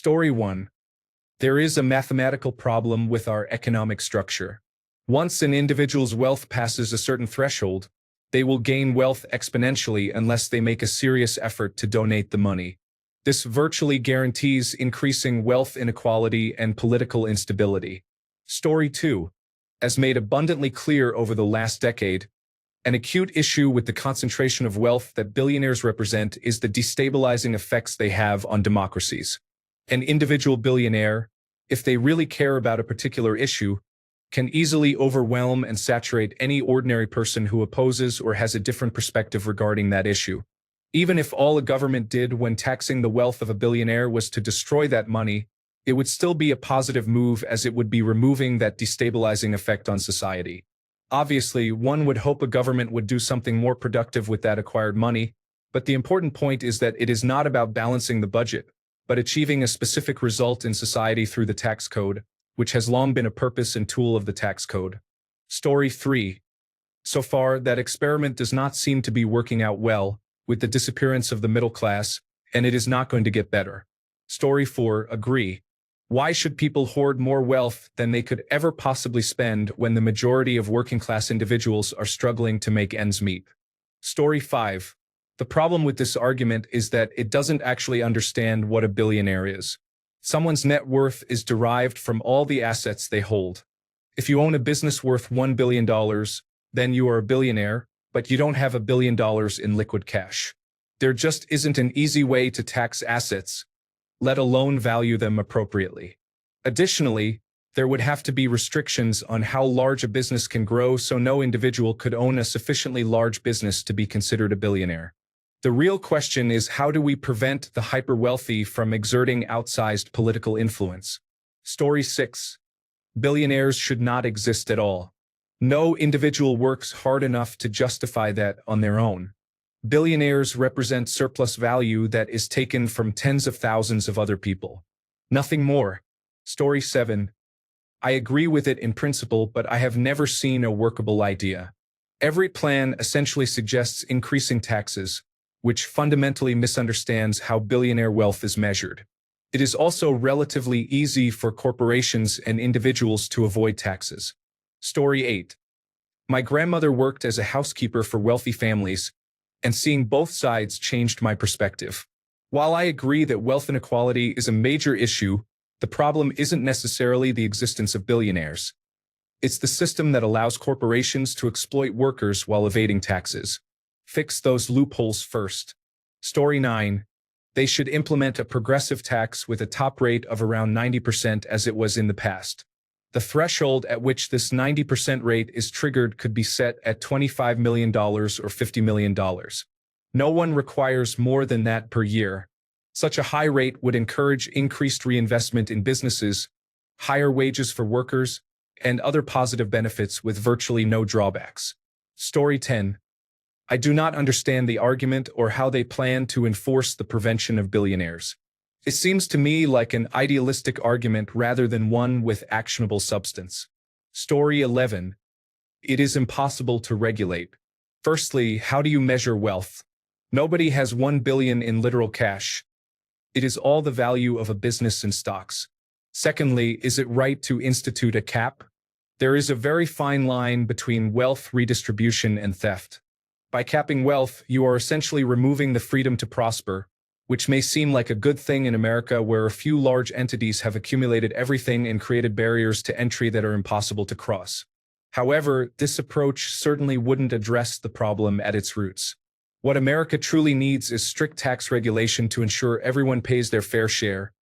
Story 1. There is a mathematical problem with our economic structure. Once an individual's wealth passes a certain threshold, they will gain wealth exponentially unless they make a serious effort to donate the money. This virtually guarantees increasing wealth inequality and political instability. Story 2. As made abundantly clear over the last decade, an acute issue with the concentration of wealth that billionaires represent is the destabilizing effects they have on democracies. An individual billionaire, if they really care about a particular issue, can easily overwhelm and saturate any ordinary person who opposes or has a different perspective regarding that issue. Even if all a government did when taxing the wealth of a billionaire was to destroy that money, it would still be a positive move, as it would be removing that destabilizing effect on society. Obviously, one would hope a government would do something more productive with that acquired money, but the important point is that it is not about balancing the budget, but achieving a specific result in society through the tax code, which has long been a purpose and tool of the tax code. Story 3. So far, that experiment does not seem to be working out well, with the disappearance of the middle class, and it is not going to get better. Story 4. Agree. Why should people hoard more wealth than they could ever possibly spend when the majority of working-class individuals are struggling to make ends meet? Story 5. The problem with this argument is that it doesn't actually understand what a billionaire is. Someone's net worth is derived from all the assets they hold. If you own a business worth $1 billion, then you are a billionaire, but you don't have $1 billion in liquid cash. There just isn't an easy way to tax assets, let alone value them appropriately. Additionally, there would have to be restrictions on how large a business can grow, so no individual could own a sufficiently large business to be considered a billionaire. The real question is, how do we prevent the hyper-wealthy from exerting outsized political influence? Story 6. Billionaires should not exist at all. No individual works hard enough to justify that on their own. Billionaires represent surplus value that is taken from tens of thousands of other people. Nothing more. Story 7. I agree with it in principle, but I have never seen a workable idea. Every plan essentially suggests increasing taxes, which fundamentally misunderstands how billionaire wealth is measured. It is also relatively easy for corporations and individuals to avoid taxes. Story 8. My grandmother worked as a housekeeper for wealthy families, and seeing both sides changed my perspective. While I agree that wealth inequality is a major issue, the problem isn't necessarily the existence of billionaires. It's the system that allows corporations to exploit workers while evading taxes. Fix those loopholes first. Story 9. They should implement a progressive tax with a top rate of around 90% as it was in the past. The threshold at which this 90% rate is triggered could be set at $25 million or $50 million. No one requires more than that per year. Such a high rate would encourage increased reinvestment in businesses, higher wages for workers, and other positive benefits with virtually no drawbacks. Story 10. I do not understand the argument or how they plan to enforce the prevention of billionaires. It seems to me like an idealistic argument rather than one with actionable substance. Story 11. It is impossible to regulate. Firstly, how do you measure wealth? Nobody has $1 billion in literal cash. It is all the value of a business in stocks. Secondly, is it right to institute a cap? There is a very fine line between wealth redistribution and theft. By capping wealth, you are essentially removing the freedom to prosper, which may seem like a good thing in America, where a few large entities have accumulated everything and created barriers to entry that are impossible to cross. However, this approach certainly wouldn't address the problem at its roots. What America truly needs is strict tax regulation to ensure everyone pays their fair share,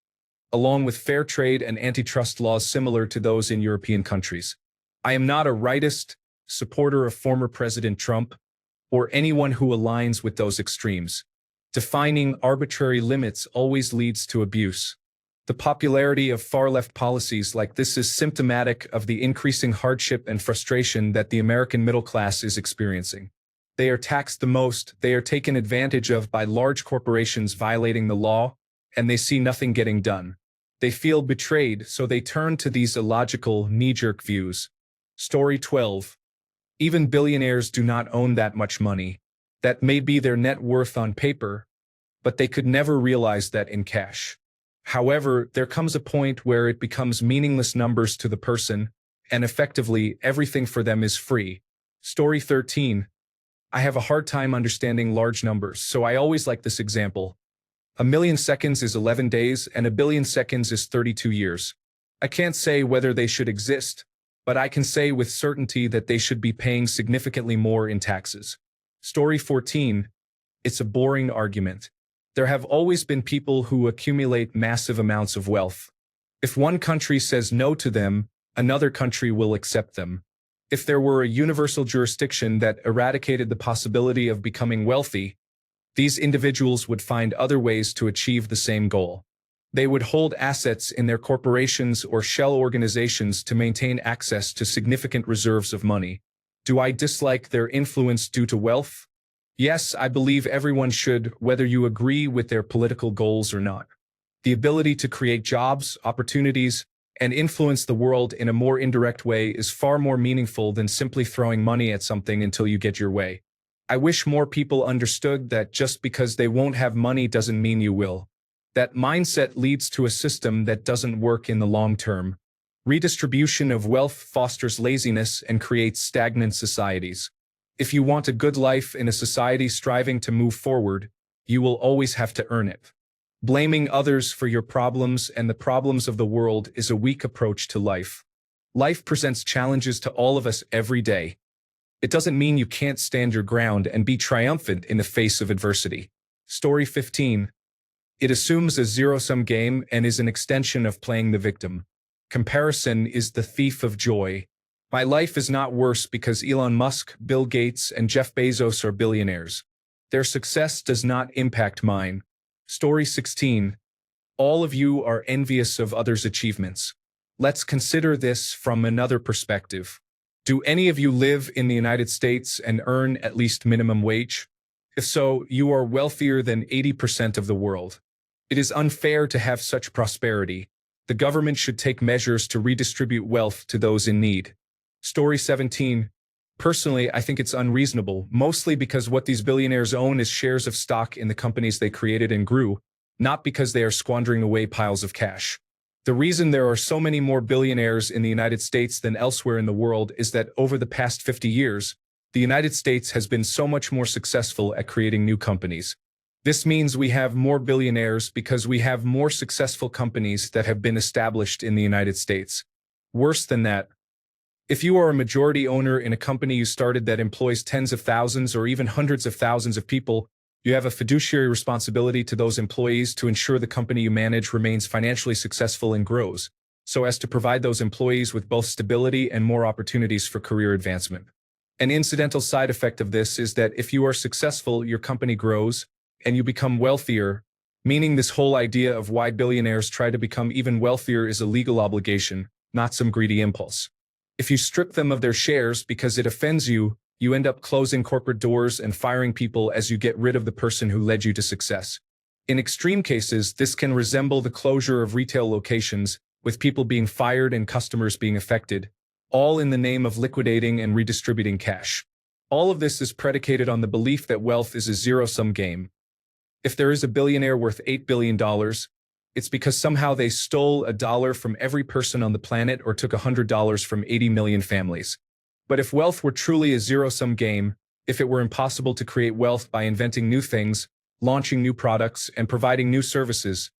along with fair trade and antitrust laws similar to those in European countries. I am not a rightist supporter of former President Trump, or anyone who aligns with those extremes. Defining arbitrary limits always leads to abuse. The popularity of far-left policies like this is symptomatic of the increasing hardship and frustration that the American middle class is experiencing. They are taxed the most, they are taken advantage of by large corporations violating the law, and they see nothing getting done. They feel betrayed, so they turn to these illogical, knee-jerk views. Story 12. Even billionaires do not own that much money. That may be their net worth on paper, but they could never realize that in cash. However, there comes a point where it becomes meaningless numbers to the person, and effectively, everything for them is free. Story 13. I have a hard time understanding large numbers, so I always like this example. 1,000,000 seconds is 11 days, and 1,000,000,000 seconds is 32 years. I can't say whether they should exist, but I can say with certainty that they should be paying significantly more in taxes. Story 14. It's a boring argument. There have always been people who accumulate massive amounts of wealth. If one country says no to them, another country will accept them. If there were a universal jurisdiction that eradicated the possibility of becoming wealthy, these individuals would find other ways to achieve the same goal. They would hold assets in their corporations or shell organizations to maintain access to significant reserves of money. Do I dislike their influence due to wealth? Yes, I believe everyone should, whether you agree with their political goals or not. The ability to create jobs, opportunities, and influence the world in a more indirect way is far more meaningful than simply throwing money at something until you get your way. I wish more people understood that just because they won't have money doesn't mean you will. That mindset leads to a system that doesn't work in the long term. Redistribution of wealth fosters laziness and creates stagnant societies. If you want a good life in a society striving to move forward, you will always have to earn it. Blaming others for your problems and the problems of the world is a weak approach to life. Life presents challenges to all of us every day. It doesn't mean you can't stand your ground and be triumphant in the face of adversity. Story 15. It assumes a zero-sum game and is an extension of playing the victim. Comparison is the thief of joy. My life is not worse because Elon Musk, Bill Gates, and Jeff Bezos are billionaires. Their success does not impact mine. Story 16. All of you are envious of others' achievements. Let's consider this from another perspective. Do any of you live in the United States and earn at least minimum wage? If so, you are wealthier than 80% of the world. It is unfair to have such prosperity. The government should take measures to redistribute wealth to those in need. Story 17. Personally, I think it's unreasonable, mostly because what these billionaires own is shares of stock in the companies they created and grew, not because they are squandering away piles of cash. The reason there are so many more billionaires in the United States than elsewhere in the world is that over the past 50 years, the United States has been so much more successful at creating new companies. This means we have more billionaires because we have more successful companies that have been established in the United States. Worse than that, if you are a majority owner in a company you started that employs tens of thousands or even hundreds of thousands of people, you have a fiduciary responsibility to those employees to ensure the company you manage remains financially successful and grows, so as to provide those employees with both stability and more opportunities for career advancement. An incidental side effect of this is that if you are successful, your company grows, and you become wealthier, meaning this whole idea of why billionaires try to become even wealthier is a legal obligation, not some greedy impulse. If you strip them of their shares because it offends you, you end up closing corporate doors and firing people as you get rid of the person who led you to success. In extreme cases, this can resemble the closure of retail locations, with people being fired and customers being affected, all in the name of liquidating and redistributing cash. All of this is predicated on the belief that wealth is a zero-sum game. If there is a billionaire worth $8 billion, it's because somehow they stole $1 from every person on the planet or took $100 from 80 million families. But if wealth were truly a zero-sum game, if it were impossible to create wealth by inventing new things, launching new products, and providing new services,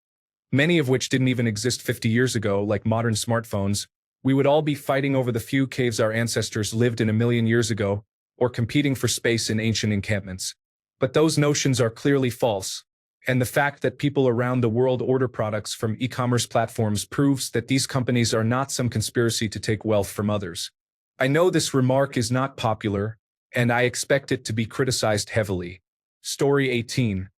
many of which didn't even exist 50 years ago, like modern smartphones, we would all be fighting over the few caves our ancestors lived in 1,000,000 years ago, or competing for space in ancient encampments. But those notions are clearly false. And the fact that people around the world order products from e-commerce platforms proves that these companies are not some conspiracy to take wealth from others. I know this remark is not popular, and I expect it to be criticized heavily. Story 18.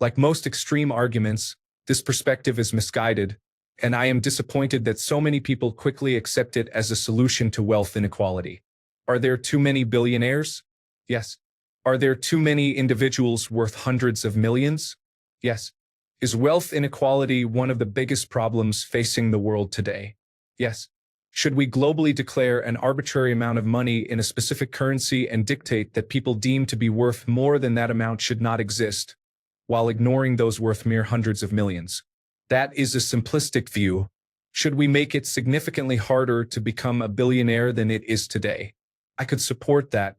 Like most extreme arguments, this perspective is misguided, and I am disappointed that so many people quickly accept it as a solution to wealth inequality. Are there too many billionaires? Yes. Are there too many individuals worth hundreds of millions? Yes. Is wealth inequality one of the biggest problems facing the world today? Yes. Should we globally declare an arbitrary amount of money in a specific currency and dictate that people deemed to be worth more than that amount should not exist, while ignoring those worth mere hundreds of millions? That is a simplistic view. Should we make it significantly harder to become a billionaire than it is today? I could support that.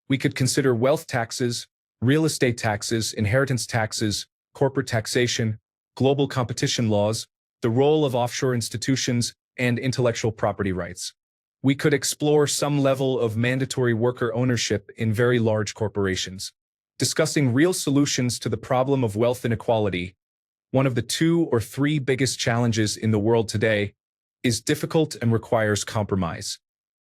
We could consider wealth taxes, real estate taxes, inheritance taxes, corporate taxation, global competition laws, the role of offshore institutions, and intellectual property rights. We could explore some level of mandatory worker ownership in very large corporations. Discussing real solutions to the problem of wealth inequality, one of the 2 or 3 biggest challenges in the world today, is difficult and requires compromise.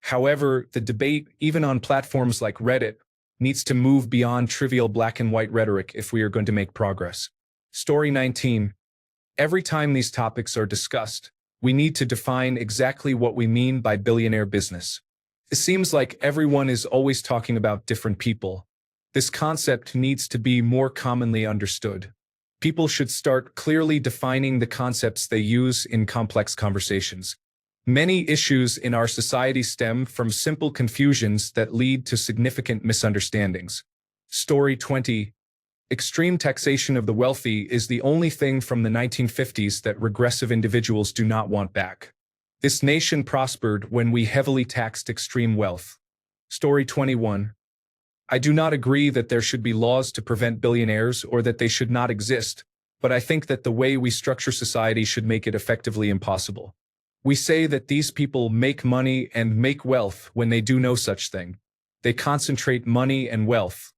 However, the debate, even on platforms like Reddit, needs to move beyond trivial black and white rhetoric if we are going to make progress. Story 19. Every time these topics are discussed, we need to define exactly what we mean by billionaire business. It seems like everyone is always talking about different people. This concept needs to be more commonly understood. People should start clearly defining the concepts they use in complex conversations. Many issues in our society stem from simple confusions that lead to significant misunderstandings. Story 20. Extreme taxation of the wealthy is the only thing from the 1950s that regressive individuals do not want back. This nation prospered when we heavily taxed extreme wealth. Story 21. I do not agree that there should be laws to prevent billionaires or that they should not exist, but I think that the way we structure society should make it effectively impossible. We say that these people make money and make wealth when they do no such thing. They concentrate money and wealth.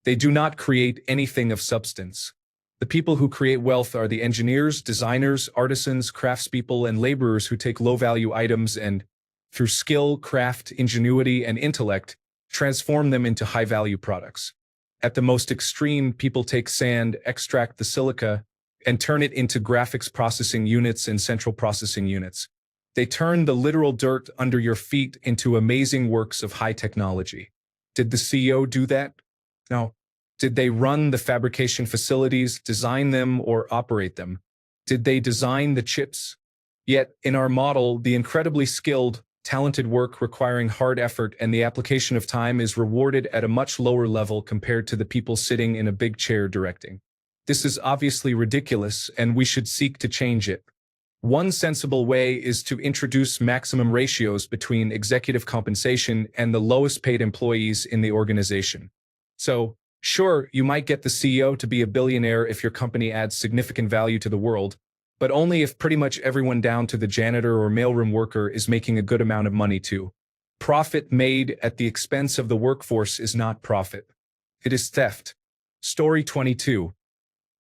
They do not create anything of substance. The people who create wealth are the engineers, designers, artisans, craftspeople, and laborers who take low-value items and, through skill, craft, ingenuity, and intellect, transform them into high-value products. At the most extreme, people take sand, extract the silica, and turn it into graphics processing units and central processing units. They turn the literal dirt under your feet into amazing works of high technology. Did the CEO do that? No. Did they run the fabrication facilities, design them, or operate them? Did they design the chips? Yet, in our model, the incredibly skilled, talented work requiring hard effort and the application of time is rewarded at a much lower level compared to the people sitting in a big chair directing. This is obviously ridiculous, and we should seek to change it. One sensible way is to introduce maximum ratios between executive compensation and the lowest paid employees in the organization. So, sure, you might get the CEO to be a billionaire if your company adds significant value to the world, but only if pretty much everyone down to the janitor or mailroom worker is making a good amount of money too. Profit made at the expense of the workforce is not profit. It is theft. Story 22.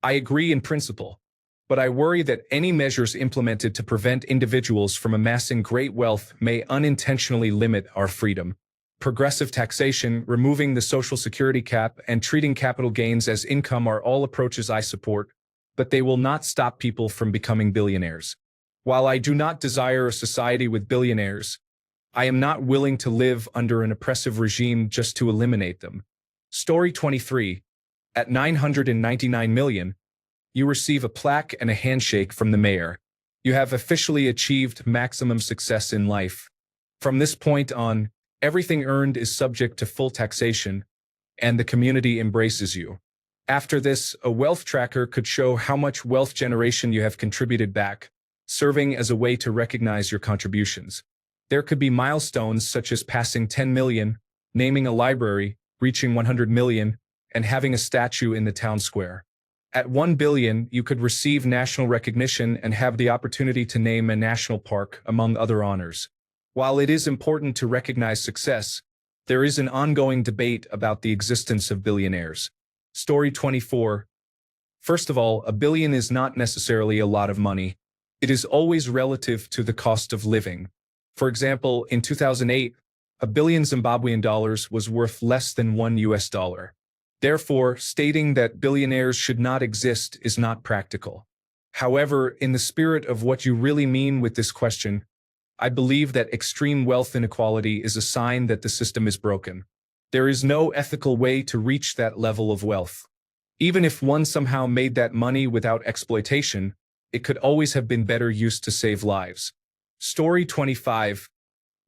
I agree in principle, but I worry that any measures implemented to prevent individuals from amassing great wealth may unintentionally limit our freedom. Progressive taxation, removing the Social Security cap, and treating capital gains as income are all approaches I support, but they will not stop people from becoming billionaires. While I do not desire a society with billionaires, I am not willing to live under an oppressive regime just to eliminate them. Story 23. At 999 million, you receive a plaque and a handshake from the mayor. You have officially achieved maximum success in life. From this point on, everything earned is subject to full taxation, and the community embraces you. After this, a wealth tracker could show how much wealth generation you have contributed back, serving as a way to recognize your contributions. There could be milestones such as passing 10 million, naming a library, reaching 100 million, and having a statue in the town square. At 1 billion, you could receive national recognition and have the opportunity to name a national park, among other honors. While it is important to recognize success, there is an ongoing debate about the existence of billionaires. Story 24. First of all, a billion is not necessarily a lot of money. It is always relative to the cost of living. For example, in 2008, a billion Zimbabwean dollars was worth less than $1. Therefore, stating that billionaires should not exist is not practical. However, in the spirit of what you really mean with this question, I believe that extreme wealth inequality is a sign that the system is broken. There is no ethical way to reach that level of wealth. Even if one somehow made that money without exploitation, it could always have been better used to save lives. Story 25.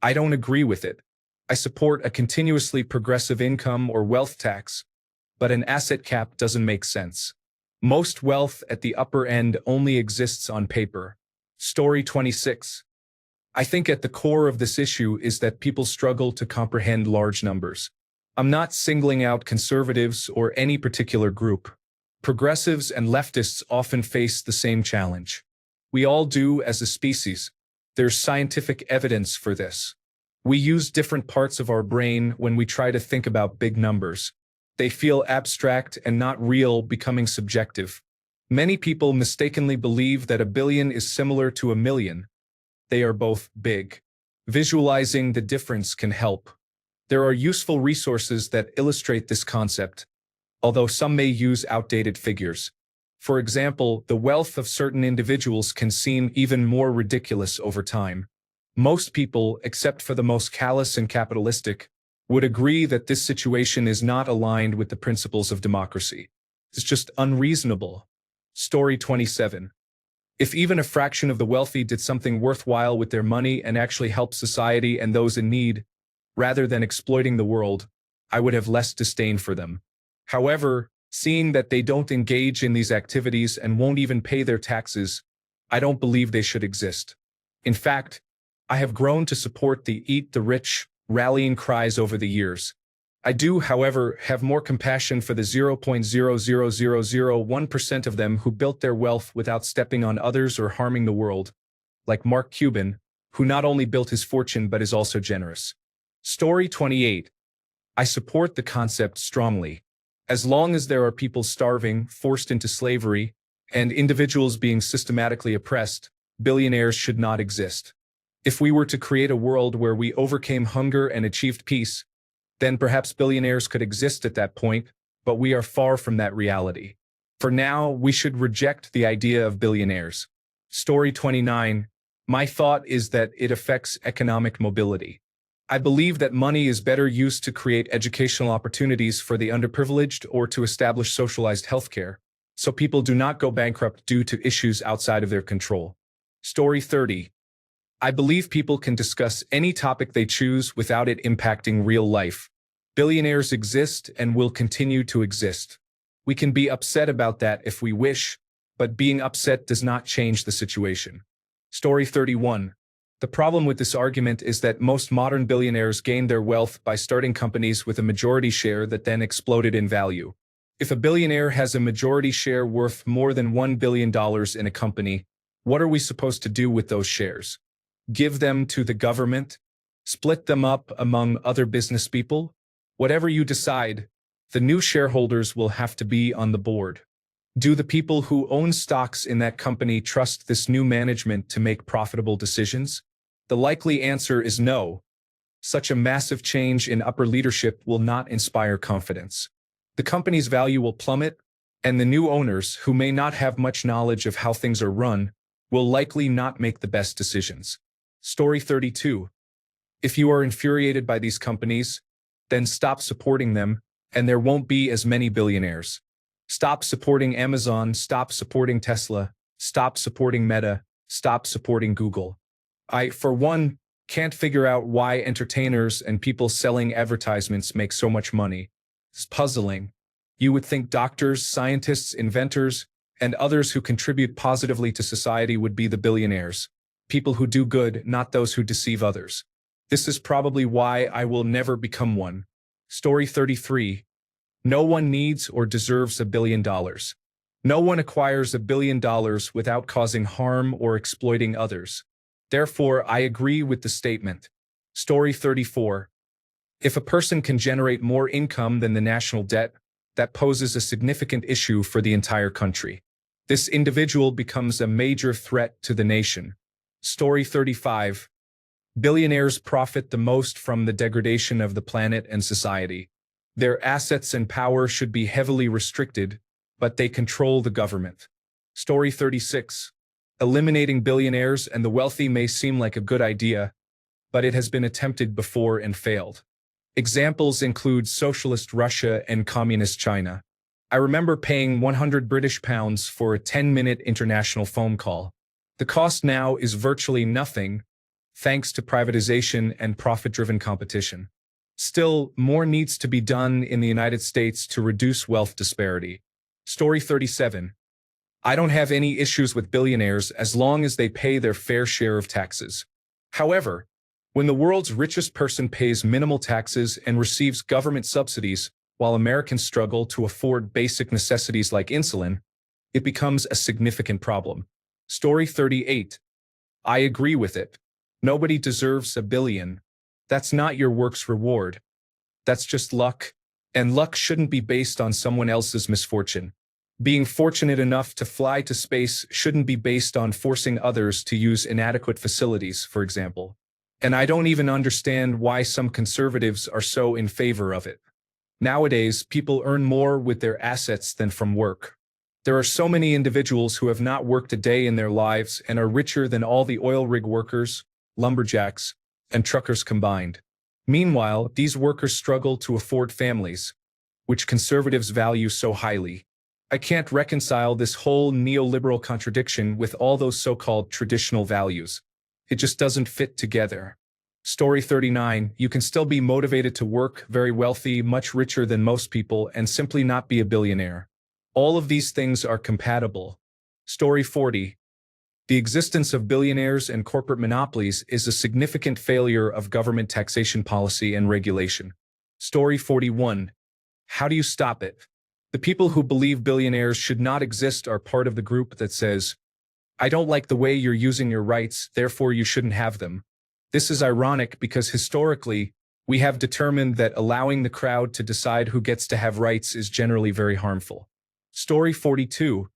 I don't agree with it. I support a continuously progressive income or wealth tax, but an asset cap doesn't make sense. Most wealth at the upper end only exists on paper. Story 26. I think at the core of this issue is that people struggle to comprehend large numbers. I'm not singling out conservatives or any particular group. Progressives and leftists often face the same challenge. We all do as a species. There's scientific evidence for this. We use different parts of our brain when we try to think about big numbers. They feel abstract and not real, becoming subjective. Many people mistakenly believe that a billion is similar to a million. They are both big. Visualizing the difference can help. There are useful resources that illustrate this concept, although some may use outdated figures. For example, the wealth of certain individuals can seem even more ridiculous over time. Most people, except for the most callous and capitalistic, would agree that this situation is not aligned with the principles of democracy. It's just unreasonable. Story 27. If even a fraction of the wealthy did something worthwhile with their money and actually helped society and those in need, rather than exploiting the world, I would have less disdain for them. However, seeing that they don't engage in these activities and won't even pay their taxes, I don't believe they should exist. In fact, I have grown to support the "eat the rich" rallying cries over the years. I do, however, have more compassion for the 0.00001% of them who built their wealth without stepping on others or harming the world, like Mark Cuban, who not only built his fortune but is also generous. Story 28. I support the concept strongly. As long as there are people starving, forced into slavery, and individuals being systematically oppressed, billionaires should not exist. If we were to create a world where we overcame hunger and achieved peace, then perhaps billionaires could exist at that point, but we are far from that reality. For now, we should reject the idea of billionaires. Story 29. My thought is that it affects economic mobility. I believe that money is better used to create educational opportunities for the underprivileged or to establish socialized healthcare, so people do not go bankrupt due to issues outside of their control. Story 30. I believe people can discuss any topic they choose without it impacting real life. Billionaires exist and will continue to exist. We can be upset about that if we wish, but being upset does not change the situation. Story 31. The problem with this argument is that most modern billionaires gained their wealth by starting companies with a majority share that then exploded in value. If a billionaire has a majority share worth more than $1 billion in a company, what are we supposed to do with those shares? Give them to the government? Split them up among other business people? Whatever you decide, the new shareholders will have to be on the board. Do the people who own stocks in that company trust this new management to make profitable decisions? The likely answer is no. Such a massive change in upper leadership will not inspire confidence. The company's value will plummet, and the new owners, who may not have much knowledge of how things are run, will likely not make the best decisions. Story 32. If you are infuriated by these companies, then stop supporting them, and there won't be as many billionaires. Stop supporting Amazon, stop supporting Tesla, stop supporting Meta, stop supporting Google. I, for one, can't figure out why entertainers and people selling advertisements make so much money. It's puzzling. You would think doctors, scientists, inventors, and others who contribute positively to society would be the billionaires. People who do good, not those who deceive others. This is probably why I will never become one. Story 33. No one needs or deserves $1 billion. No one acquires $1 billion without causing harm or exploiting others. Therefore, I agree with the statement. Story 34. If a person can generate more income than the national debt, that poses a significant issue for the entire country. This individual becomes a major threat to the nation. Story 35. Billionaires profit the most from the degradation of the planet and society. Their assets and power should be heavily restricted, but they control the government. Story 36. Eliminating billionaires and the wealthy may seem like a good idea, but it has been attempted before and failed. Examples include socialist Russia and communist China. I remember paying 100 British pounds for a 10-minute international phone call. The cost now is virtually nothing, thanks to privatization and profit-driven competition. Still, more needs to be done in the United States to reduce wealth disparity. Story 37. I don't have any issues with billionaires as long as they pay their fair share of taxes. However, when the world's richest person pays minimal taxes and receives government subsidies while Americans struggle to afford basic necessities like insulin, it becomes a significant problem. Story 38. I agree with it. Nobody deserves a billion. That's not your work's reward. That's just luck, and luck shouldn't be based on someone else's misfortune. Being fortunate enough to fly to space shouldn't be based on forcing others to use inadequate facilities, for example. And I don't even understand why some conservatives are so in favor of it. Nowadays, people earn more with their assets than from work. There are so many individuals who have not worked a day in their lives and are richer than all the oil rig workers, lumberjacks, and truckers combined. Meanwhile, these workers struggle to afford families, which conservatives value so highly. I can't reconcile this whole neoliberal contradiction with all those so-called traditional values. It just doesn't fit together. Story 39. You can still be motivated to work, very wealthy, much richer than most people, and simply not be a billionaire. All of these things are compatible. Story 40. The existence of billionaires and corporate monopolies is a significant failure of government taxation policy and regulation. Story 41. How do you stop it? The people who believe billionaires should not exist are part of the group that says, I don't like the way you're using your rights, therefore you shouldn't have them. This is ironic because historically, we have determined that allowing the crowd to decide who gets to have rights is generally very harmful. Story 42.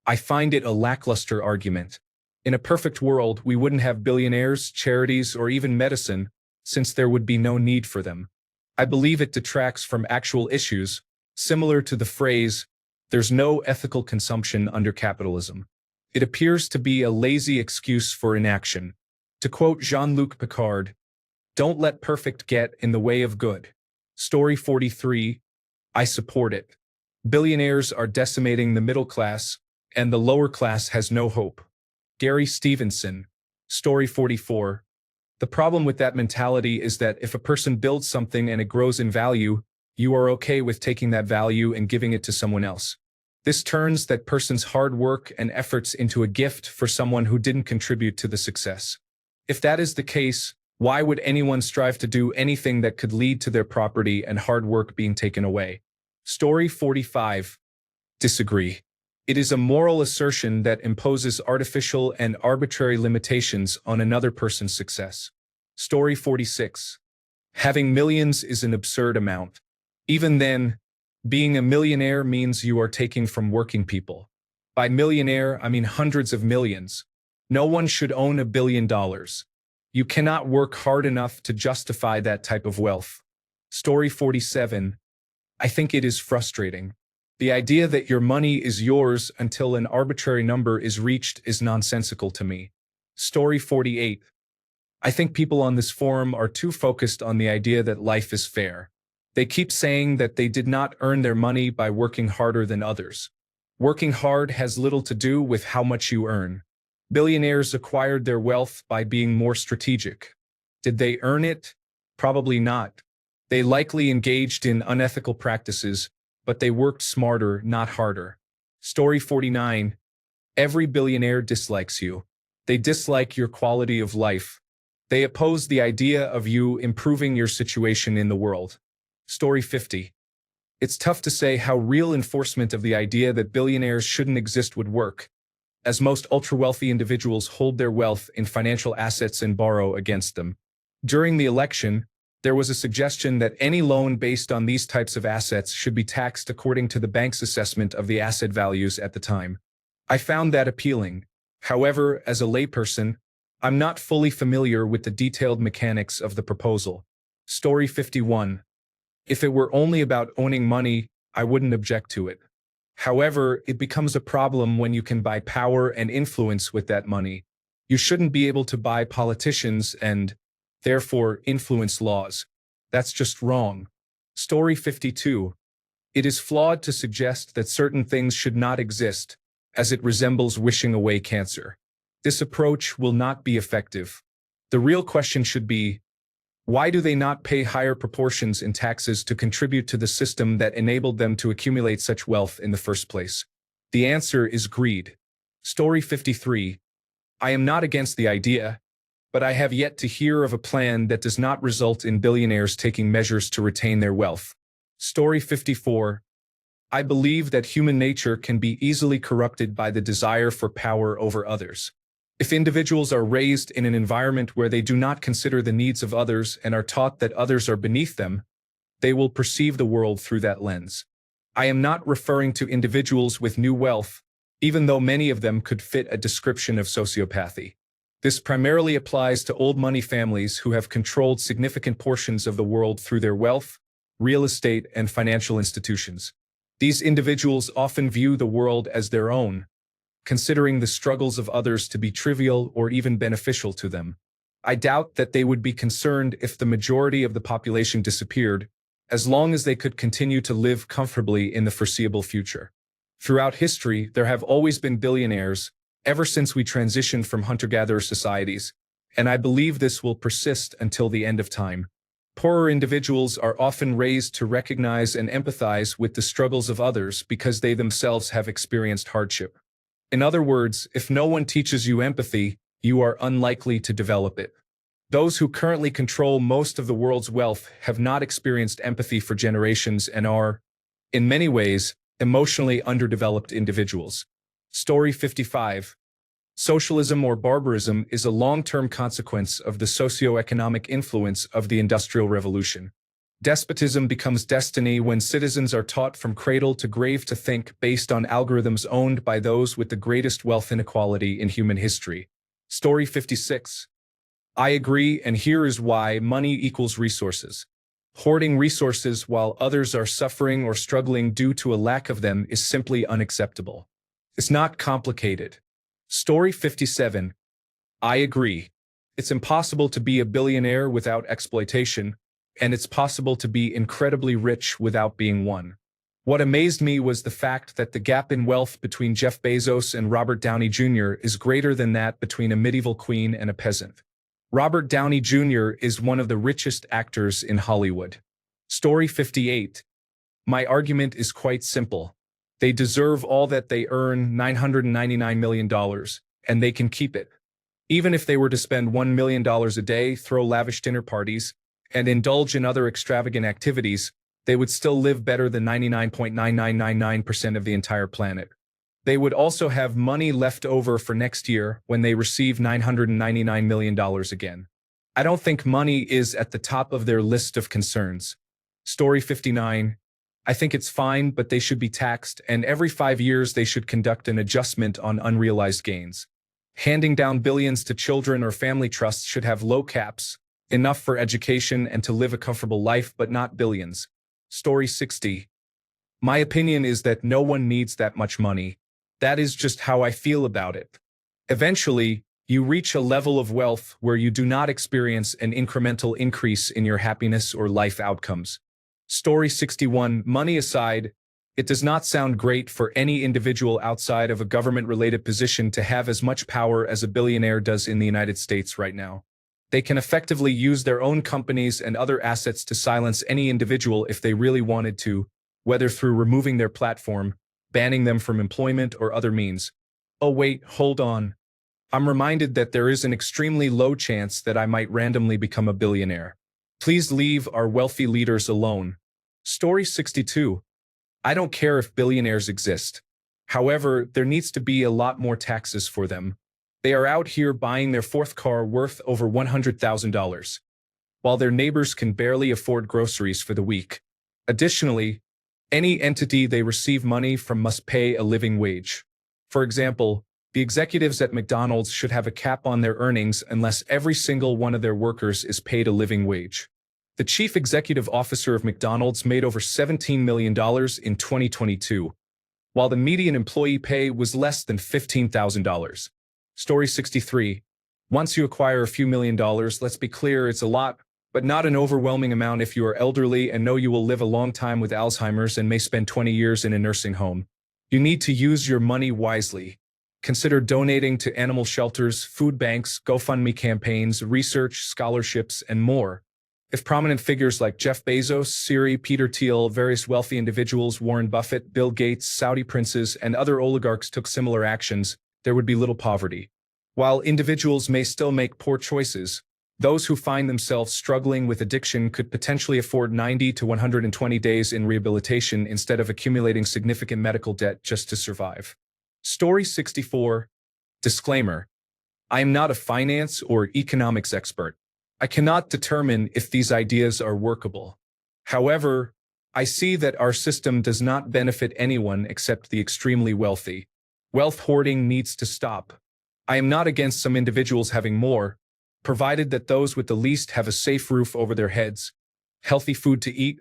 I find it a lackluster argument. In a perfect world, we wouldn't have billionaires, charities, or even medicine, since there would be no need for them. I believe it detracts from actual issues, similar to the phrase, there's no ethical consumption under capitalism. It appears to be a lazy excuse for inaction. To quote Jean-Luc Picard, don't let perfect get in the way of good. Story 43. I support it. Billionaires are decimating the middle class, and the lower class has no hope. Gary Stevenson. Story 44. The problem with that mentality is that if a person builds something and it grows in value, you are okay with taking that value and giving it to someone else. This turns that person's hard work and efforts into a gift for someone who didn't contribute to the success. If that is the case, why would anyone strive to do anything that could lead to their property and hard work being taken away? Story 45. Disagree. It is a moral assertion that imposes artificial and arbitrary limitations on another person's success. Story 46. Having millions is an absurd amount. Even then, being a millionaire means you are taking from working people. By millionaire, I mean hundreds of millions. No one should own $1 billion. You cannot work hard enough to justify that type of wealth. Story 47. I think it is frustrating. The idea that your money is yours until an arbitrary number is reached is nonsensical to me. Story 48. I think people on this forum are too focused on the idea that life is fair. They keep saying that they did not earn their money by working harder than others. Working hard has little to do with how much you earn. Billionaires acquired their wealth by being more strategic. Did they earn it? Probably not. They likely engaged in unethical practices, but they worked smarter, not harder. Story 49. Every billionaire dislikes you. They dislike your quality of life. They oppose the idea of you improving your situation in the world. Story 50. It's tough to say how real enforcement of the idea that billionaires shouldn't exist would work, as most ultra-wealthy individuals hold their wealth in financial assets and borrow against them. During the election, there was a suggestion that any loan based on these types of assets should be taxed according to the bank's assessment of the asset values at the time. I found that appealing. However, as a layperson, I'm not fully familiar with the detailed mechanics of the proposal. Story 51. If it were only about owning money, I wouldn't object to it. However, it becomes a problem when you can buy power and influence with that money. You shouldn't be able to buy politicians and, therefore, influence laws. That's just wrong. Story 52. It is flawed to suggest that certain things should not exist, as it resembles wishing away cancer. This approach will not be effective. The real question should be, Why do they not pay higher proportions in taxes to contribute to the system that enabled them to accumulate such wealth in the first place? The answer is greed. Story 53. I am not against the idea, but I have yet to hear of a plan that does not result in billionaires taking measures to retain their wealth. Story 54. I believe that human nature can be easily corrupted by the desire for power over others. If individuals are raised in an environment where they do not consider the needs of others and are taught that others are beneath them, they will perceive the world through that lens. I am not referring to individuals with new wealth, even though many of them could fit a description of sociopathy. This primarily applies to old money families who have controlled significant portions of the world through their wealth, real estate, and financial institutions. These individuals often view the world as their own, considering the struggles of others to be trivial or even beneficial to them. I doubt that they would be concerned if the majority of the population disappeared, as long as they could continue to live comfortably in the foreseeable future. Throughout history, there have always been billionaires, ever since we transitioned from hunter-gatherer societies, and I believe this will persist until the end of time. Poorer individuals are often raised to recognize and empathize with the struggles of others because they themselves have experienced hardship. In other words, if no one teaches you empathy, you are unlikely to develop it. Those who currently control most of the world's wealth have not experienced empathy for generations and are, in many ways, emotionally underdeveloped individuals. Story 55. Socialism or barbarism is a long-term consequence of the socio-economic influence of the Industrial Revolution. Despotism becomes destiny when citizens are taught from cradle to grave to think based on algorithms owned by those with the greatest wealth inequality in human history. Story 56. I agree, and here is why. Money equals resources. Hoarding resources while others are suffering or struggling due to a lack of them is simply unacceptable. It's not complicated. Story 57. I agree. It's impossible to be a billionaire without exploitation, and it's possible to be incredibly rich without being one. What amazed me was the fact that the gap in wealth between Jeff Bezos and Robert Downey Jr. is greater than that between a medieval queen and a peasant. Robert Downey Jr. is one of the richest actors in Hollywood. Story 58. My argument is quite simple. They deserve all that they earn, $999 million, and they can keep it. Even if they were to spend $1 million a day, throw lavish dinner parties, and indulge in other extravagant activities, they would still live better than 99.9999% of the entire planet. They would also have money left over for next year when they receive $999 million again. I don't think money is at the top of their list of concerns. Story 59. I think it's fine, but they should be taxed, and every 5 years they should conduct an adjustment on unrealized gains. Handing down billions to children or family trusts should have low caps, enough for education and to live a comfortable life, but not billions. Story 60. My opinion is that no one needs that much money. That is just how I feel about it. Eventually, you reach a level of wealth where you do not experience an incremental increase in your happiness or life outcomes. Story 61. Money aside, it does not sound great for any individual outside of a government-related position to have as much power as a billionaire does in the United States right now. They can effectively use their own companies and other assets to silence any individual if they really wanted to, whether through removing their platform, banning them from employment, or other means. Oh wait, hold on. I'm reminded that there is an extremely low chance that I might randomly become a billionaire. Please leave our wealthy leaders alone. Story 62. I don't care if billionaires exist. However, there needs to be a lot more taxes for them. They are out here buying their fourth car worth over $100,000, while their neighbors can barely afford groceries for the week. Additionally, any entity they receive money from must pay a living wage. For example, the executives at McDonald's should have a cap on their earnings unless every single one of their workers is paid a living wage. The chief executive officer of McDonald's made over $17 million in 2022, while the median employee pay was less than $15,000. Story 63. Once you acquire a few $1,000,000, let's be clear, it's a lot, but not an overwhelming amount if you are elderly and know you will live a long time with Alzheimer's and may spend 20 years in a nursing home. You need to use your money wisely. Consider donating to animal shelters, food banks, GoFundMe campaigns, research, scholarships, and more. If prominent figures like Jeff Bezos, Siri, Peter Thiel, various wealthy individuals, Warren Buffett, Bill Gates, Saudi princes, and other oligarchs took similar actions, there would be little poverty. While individuals may still make poor choices, those who find themselves struggling with addiction could potentially afford 90 to 120 days in rehabilitation instead of accumulating significant medical debt just to survive. Story 64. Disclaimer. I am not a finance or economics expert. I cannot determine if these ideas are workable. However, I see that our system does not benefit anyone except the extremely wealthy. Wealth hoarding needs to stop. I am not against some individuals having more, provided that those with the least have a safe roof over their heads, healthy food to eat,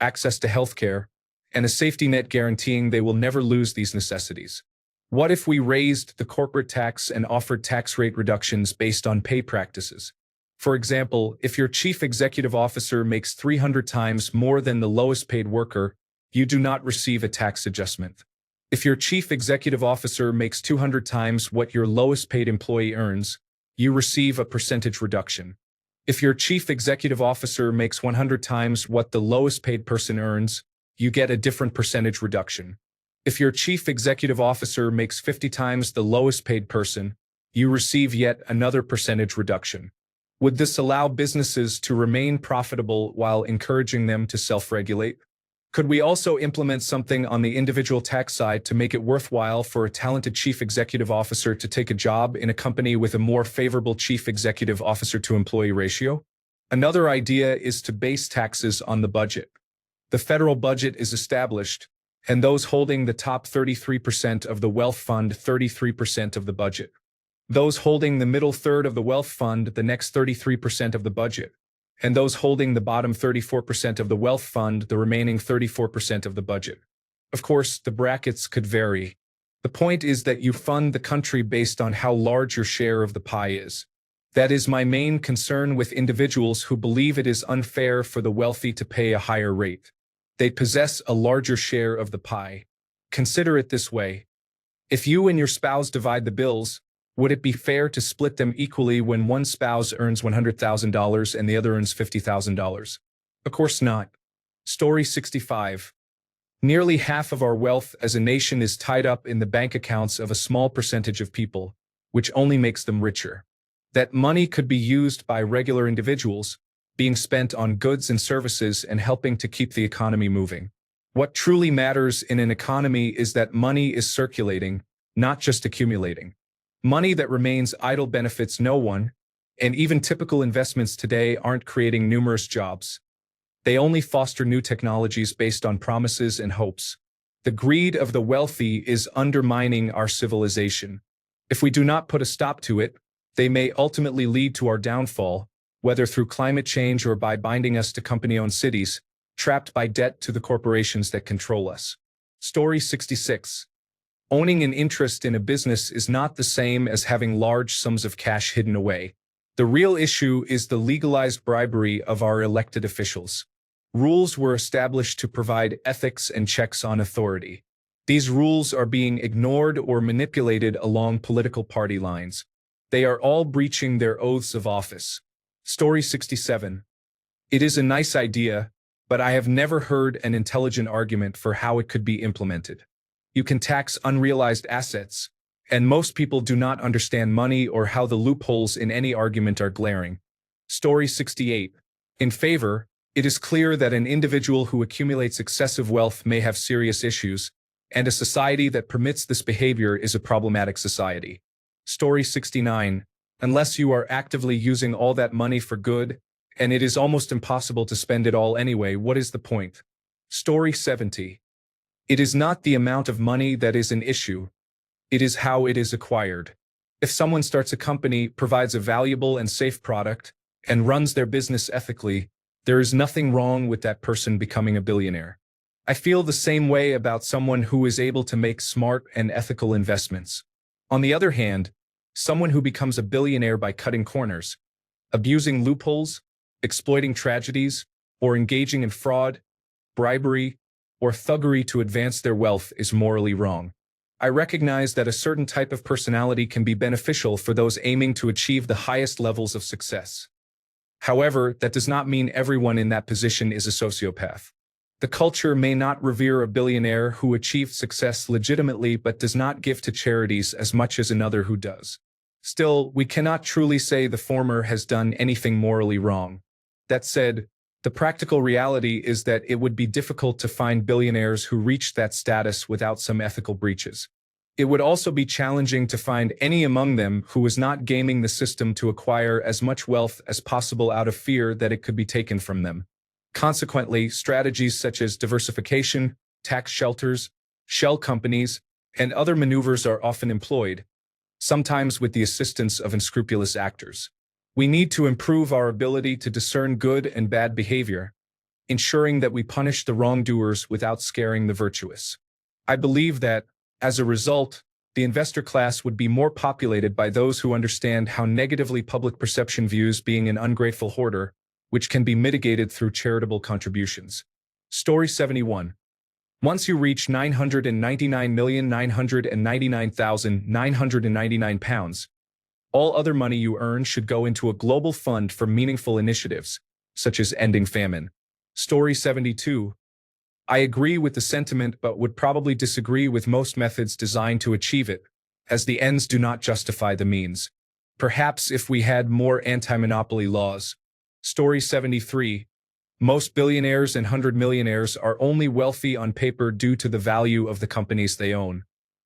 access to healthcare, and a safety net guaranteeing they will never lose these necessities. What if we raised the corporate tax and offered tax rate reductions based on pay practices? For example, if your chief executive officer makes 300 times more than the lowest paid worker, you do not receive a tax adjustment. If your chief executive officer makes 200 times what your lowest paid employee earns, you receive a percentage reduction. If your chief executive officer makes 100 times what the lowest paid person earns, you get a different percentage reduction. If your chief executive officer makes 50 times the lowest paid person, you receive yet another percentage reduction. Would this allow businesses to remain profitable while encouraging them to self-regulate? Could we also implement something on the individual tax side to make it worthwhile for a talented chief executive officer to take a job in a company with a more favorable chief executive officer to employee ratio? Another idea is to base taxes on the budget. The federal budget is established, and those holding the top 33% of the wealth fund 33% of the budget. Those holding the middle third of the wealth fund the next 33% of the budget, and those holding the bottom 34% of the wealth fund the remaining 34% of the budget. Of course, the brackets could vary. The point is that you fund the country based on how large your share of the pie is. That is my main concern with individuals who believe it is unfair for the wealthy to pay a higher rate. They possess a larger share of the pie. Consider it this way. If you and your spouse divide the bills, would it be fair to split them equally when one spouse earns $100,000 and the other earns $50,000? Of course not. Story 65. Nearly half of our wealth as a nation is tied up in the bank accounts of a small percentage of people, which only makes them richer. That money could be used by regular individuals, being spent on goods and services and helping to keep the economy moving. What truly matters in an economy is that money is circulating, not just accumulating. Money that remains idle benefits no one, and even typical investments today aren't creating numerous jobs. They only foster new technologies based on promises and hopes. The greed of the wealthy is undermining our civilization. If we do not put a stop to it, they may ultimately lead to our downfall, whether through climate change or by binding us to company-owned cities, trapped by debt to the corporations that control us. Story 66. Owning an interest in a business is not the same as having large sums of cash hidden away. The real issue is the legalized bribery of our elected officials. Rules were established to provide ethics and checks on authority. These rules are being ignored or manipulated along political party lines. They are all breaching their oaths of office. Story 67. It is a nice idea, but I have never heard an intelligent argument for how it could be implemented. You can tax unrealized assets, and most people do not understand money or how the loopholes in any argument are glaring. Story 68. In favor, it is clear that an individual who accumulates excessive wealth may have serious issues, and a society that permits this behavior is a problematic society. Story 69. Unless you are actively using all that money for good, and it is almost impossible to spend it all anyway, what is the point? Story 70. It is not the amount of money that is an issue. It is how it is acquired. If someone starts a company, provides a valuable and safe product, and runs their business ethically, there is nothing wrong with that person becoming a billionaire. I feel the same way about someone who is able to make smart and ethical investments. On the other hand, someone who becomes a billionaire by cutting corners, abusing loopholes, exploiting tragedies, or engaging in fraud, bribery, or thuggery to advance their wealth is morally wrong. I recognize that a certain type of personality can be beneficial for those aiming to achieve the highest levels of success. However, that does not mean everyone in that position is a sociopath. The culture may not revere a billionaire who achieved success legitimately but does not give to charities as much as another who does. Still, we cannot truly say the former has done anything morally wrong. That said, the practical reality is that it would be difficult to find billionaires who reached that status without some ethical breaches. It would also be challenging to find any among them who was not gaming the system to acquire as much wealth as possible out of fear that it could be taken from them. Consequently, strategies such as diversification, tax shelters, shell companies, and other maneuvers are often employed, sometimes with the assistance of unscrupulous actors. We need to improve our ability to discern good and bad behavior, ensuring that we punish the wrongdoers without scaring the virtuous. I believe that, as a result, the investor class would be more populated by those who understand how negatively public perception views being an ungrateful hoarder, which can be mitigated through charitable contributions. Story 71. Once you reach £999,999,999, all other money you earn should go into a global fund for meaningful initiatives, such as ending famine. Story 72. I agree with the sentiment but would probably disagree with most methods designed to achieve it, as the ends do not justify the means. Perhaps if we had more anti-monopoly laws. Story 73. Most billionaires and 100-millionaires are only wealthy on paper due to the value of the companies they own.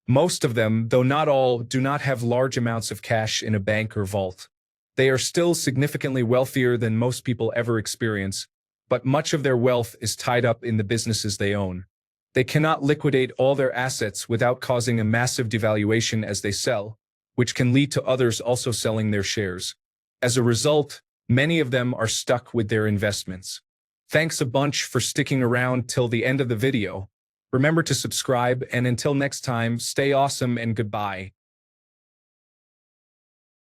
Most of them, though not all, do not have large amounts of cash in a bank or vault. They are still significantly wealthier than most people ever experience, but much of their wealth is tied up in the businesses they own. They cannot liquidate all their assets without causing a massive devaluation as they sell, which can lead to others also selling their shares. As a result, many of them are stuck with their investments. Thanks a bunch for sticking around till the end of the video. Remember to subscribe, and until next time, stay awesome and goodbye.